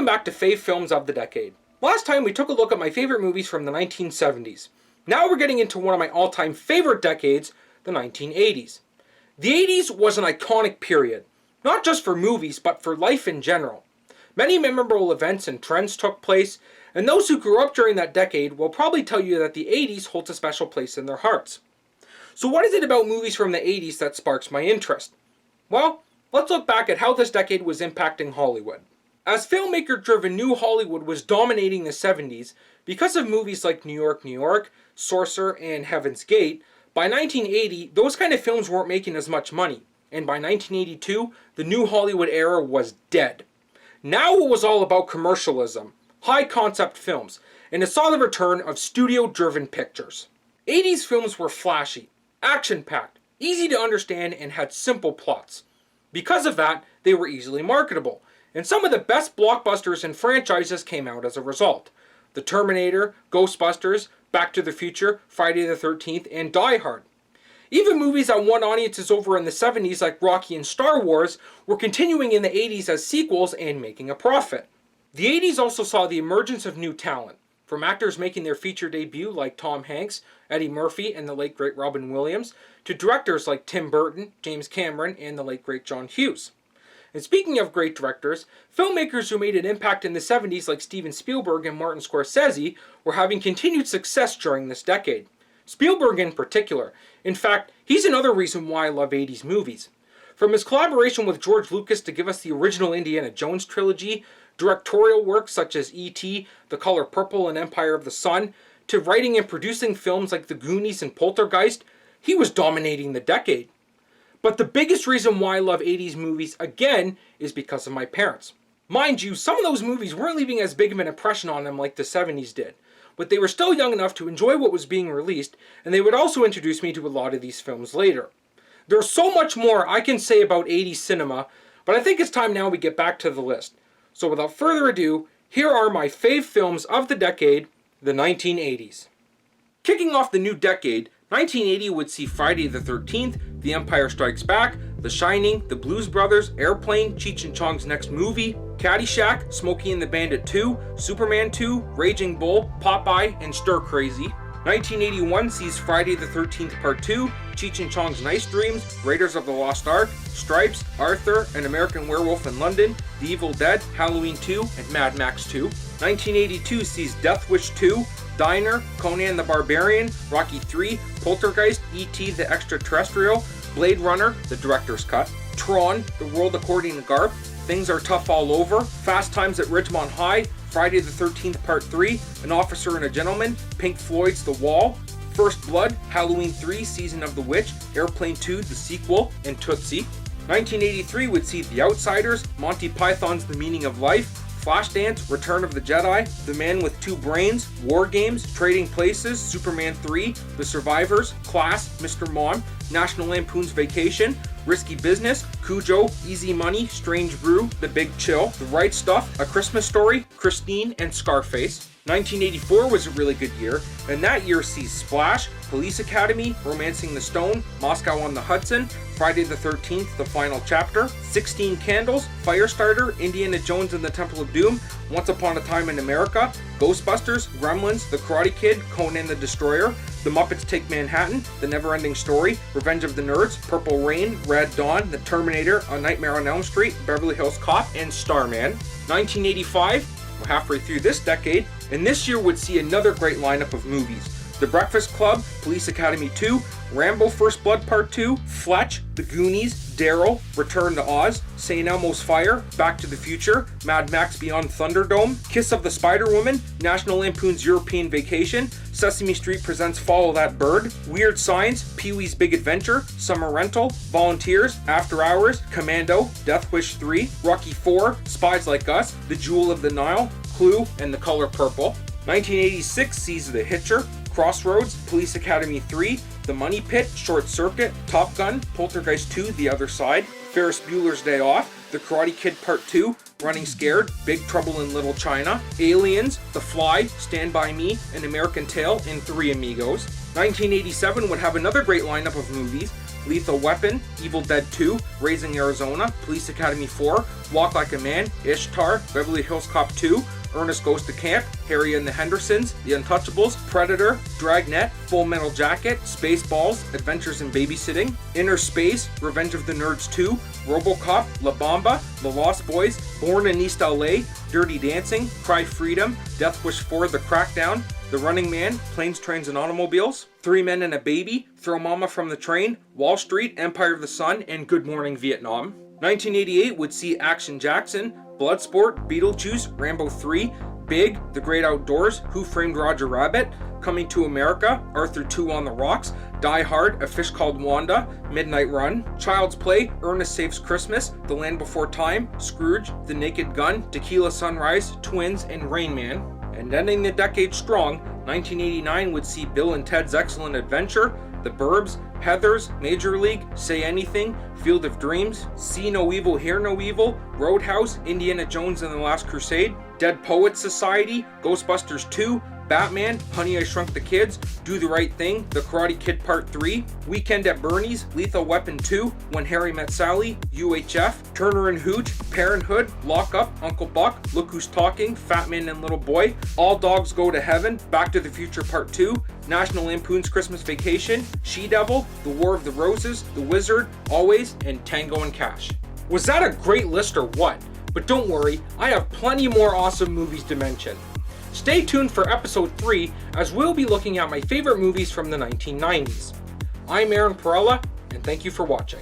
welcome back to Fave Films of the Decade. Last time we took a look at my favorite movies from the 1970s. Now we're getting into one of my all-time favorite decades, the 1980s. The 80s was an iconic period, not just for movies, but for life in general. Many memorable events and trends took place, and those who grew up during that decade will probably tell you that the 80s holds a special place in their hearts. So what is it about movies from the 80s that sparks my interest? Well, let's look back at how this decade was impacting Hollywood. As filmmaker-driven New Hollywood was dominating the 70s, because of movies like New York, New York, Sorcerer, and Heaven's Gate, by 1980, those kind of films weren't making as much money, and by 1982, the New Hollywood era was dead. Now it was all about commercialism, high-concept films, and it saw the return of studio-driven pictures. 80s films were flashy, action-packed, easy to understand, and had simple plots. Because of that, they were easily marketable, and some of the best blockbusters and franchises came out as a result. The Terminator, Ghostbusters, Back to the Future, Friday the 13th, and Die Hard. Even movies that won audiences over in the 70s like Rocky and Star Wars were continuing in the 80s as sequels and making a profit. The 80s also saw the emergence of new talent, from actors making their feature debut like Tom Hanks, Eddie Murphy, and the late great Robin Williams, to directors like Tim Burton, James Cameron, and the late great John Hughes. And speaking of great directors, filmmakers who made an impact in the 70s like Steven Spielberg and Martin Scorsese were having continued success during this decade. Spielberg in particular. In fact, he's another reason why I love 80s movies. From his collaboration with George Lucas to give us the original Indiana Jones trilogy, directorial works such as E.T., The Color Purple, and Empire of the Sun, to writing and producing films like The Goonies and Poltergeist, he was dominating the decade. But the biggest reason why I love 80s movies, again, is because of my parents. Mind you, some of those movies weren't leaving as big of an impression on them like the 70s did, but they were still young enough to enjoy what was being released, and they would also introduce me to a lot of these films later. There's so much more I can say about 80s cinema, but I think it's time now we get back to the list. So without further ado, here are my fave films of the decade, the 1980s. Kicking off the new decade, 1980 would see Friday the 13th, The Empire Strikes Back, The Shining, The Blues Brothers, Airplane, Cheech and Chong's Next Movie, Caddyshack, Smokey and the Bandit 2, Superman 2, Raging Bull, Popeye, and Stir Crazy. 1981 sees Friday the 13th Part 2, Cheech and Chong's Nice Dreams, Raiders of the Lost Ark, Stripes, Arthur, An American Werewolf in London, The Evil Dead, Halloween 2, and Mad Max 2. 1982 sees Death Wish 2, Diner, Conan the Barbarian, Rocky 3, Poltergeist, E.T. the Extraterrestrial, Blade Runner, the Director's Cut, Tron, The World According to Garp, Things Are Tough All Over, Fast Times at Ridgemont High, Friday the 13th Part 3, An Officer and a Gentleman, Pink Floyd's The Wall, First Blood, Halloween 3, Season of the Witch, Airplane 2, the sequel, and Tootsie. 1983 would see The Outsiders, Monty Python's The Meaning of Life, Flashdance, Return of the Jedi, The Man with Two Brains, War Games, Trading Places, Superman 3, The Survivors, Class, Mr. Mom, National Lampoon's Vacation, Risky Business, Cujo, Easy Money, Strange Brew, The Big Chill, The Right Stuff, A Christmas Story, Christine, and Scarface. 1984 was a really good year, and that year sees Splash, Police Academy, Romancing the Stone, Moscow on the Hudson, Friday the 13th, The Final Chapter, 16 Candles, Firestarter, Indiana Jones and the Temple of Doom, Once Upon a Time in America, Ghostbusters, Gremlins, The Karate Kid, Conan the Destroyer, The Muppets Take Manhattan, The Never-Ending Story, Revenge of the Nerds, Purple Rain, Red Dawn, The Terminator, A Nightmare on Elm Street, Beverly Hills Cop, and Starman. 1985, we're halfway through this decade, and this year would see another great lineup of movies. The Breakfast Club, Police Academy 2, Rambo First Blood Part 2, Fletch, The Goonies, Daryl, Return to Oz, St. Elmo's Fire, Back to the Future, Mad Max Beyond Thunderdome, Kiss of the Spider-Woman, National Lampoon's European Vacation, Sesame Street Presents Follow That Bird, Weird Science, Pee-wee's Big Adventure, Summer Rental, Volunteers, After Hours, Commando, Death Wish 3, Rocky 4, Spies Like Us, The Jewel of the Nile, Clue, and The Color Purple. 1986 sees The Hitcher, Crossroads, Police Academy 3, The Money Pit, Short Circuit, Top Gun, Poltergeist 2, The Other Side, Ferris Bueller's Day Off, The Karate Kid Part 2, Running Scared, Big Trouble in Little China, Aliens, The Fly, Stand By Me, An American Tail, and Three Amigos. 1987 would have another great lineup of movies, Lethal Weapon, Evil Dead 2, Raising Arizona, Police Academy 4, Walk Like a Man, Ishtar, Beverly Hills Cop 2, Ernest Goes to Camp, Harry and the Hendersons, The Untouchables, Predator, Dragnet, Full Metal Jacket, Spaceballs, Adventures in Babysitting, Inner Space, Revenge of the Nerds 2, RoboCop, La Bamba, The Lost Boys, Born in East LA, Dirty Dancing, Cry Freedom, Death Wish 4, The Crackdown, The Running Man, Planes, Trains, and Automobiles, Three Men and a Baby, Throw Mama from the Train, Wall Street, Empire of the Sun, and Good Morning Vietnam. 1988 would see Action Jackson, Bloodsport, Beetlejuice, Rambo 3, Big, The Great Outdoors, Who Framed Roger Rabbit, Coming to America, Arthur 2 on the Rocks, Die Hard, A Fish Called Wanda, Midnight Run, Child's Play, Ernest Saves Christmas, The Land Before Time, Scrooge, The Naked Gun, Tequila Sunrise, Twins, and Rain Man. And ending the decade strong, 1989 would see Bill and Ted's Excellent Adventure, The Burbs, Heathers, Major League, Say Anything, Field of Dreams, See No Evil, Hear No Evil, Roadhouse, Indiana Jones and the Last Crusade, Dead Poets Society, Ghostbusters 2, Batman, Honey I Shrunk the Kids, Do the Right Thing, The Karate Kid Part 3, Weekend at Bernie's, Lethal Weapon 2, When Harry Met Sally, UHF, Turner and Hooch, Parenthood, Lock Up, Uncle Buck, Look Who's Talking, Fat Man and Little Boy, All Dogs Go to Heaven, Back to the Future Part 2, National Lampoon's Christmas Vacation, She-Devil, The War of the Roses, The Wizard, Always, and Tango and Cash. Was that a great list or what? But don't worry, I have plenty more awesome movies to mention. Stay tuned for episode 3 as we'll be looking at my favorite movies from the 1990s. I'm Aaron Perella, and thank you for watching.